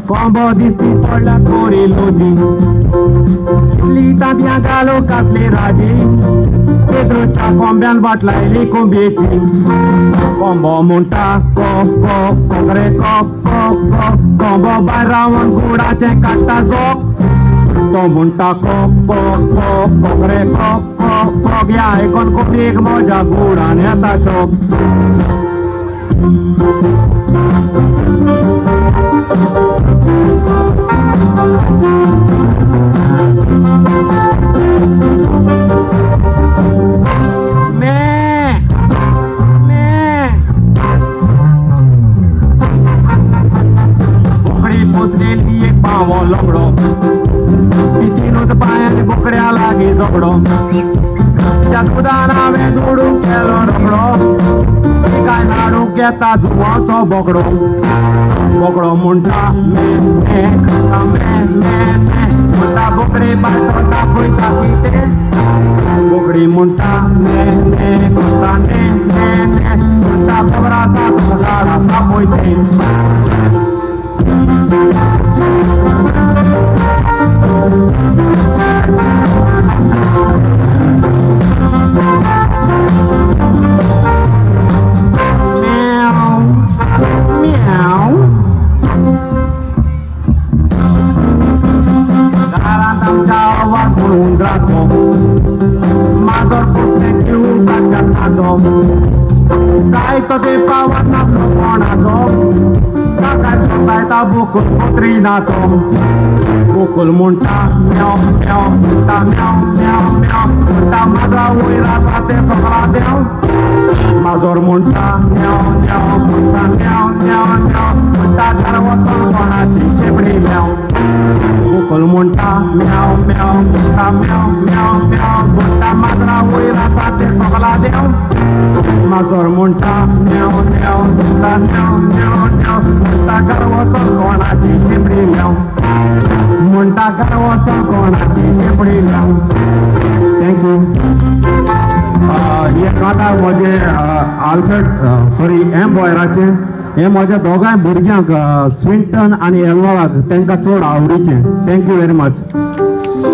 Combo disti por la corilodi Lita dia galo kasle raji Pedro cha combian batlaili kumbiechi Combo munta ko kokre ko Combo barawan guda che katta zok To munta ko kokre ko Gya ekon kupik moja guda neta shok बोकड्या लागी झोपडो त्या दुधाना वेदुडू केलो रगडो काय नाडू घेता जुवाचो बोकडो बोकडो म्हणटा मे म्हणटा बोकडी बायसोटा पळयता किते बोकडी म्हणटा मे म्हणटा म्हणटा खबरा सात झाडा सापयते Mazor pusne kiuka katazo Zaito de pawana promonazo Kaka sobaita bukul putrinazo Bukul munta meow meow munta meow meow meow Munta mazra uira sate sokradeo Mazor munta meow meow munta meow meow meow Munta charwaton konachi chepri meow Bukul munta meow meow munta meow meow meow Munta mazra uira sate sokradeo Mazor munta meow meow munta meow meow meow Munta charwaton konachi chepri meow Munta charwaton konachi chepri meow Thank you. हे गाता म्हजे Alfred sorry M बॉयराचे हे म्हज्या दोगांय भुरग्यांक Swinton आनी एल्वाळाक तांकां चड आवडीचें थँक्यू व्हेरी मच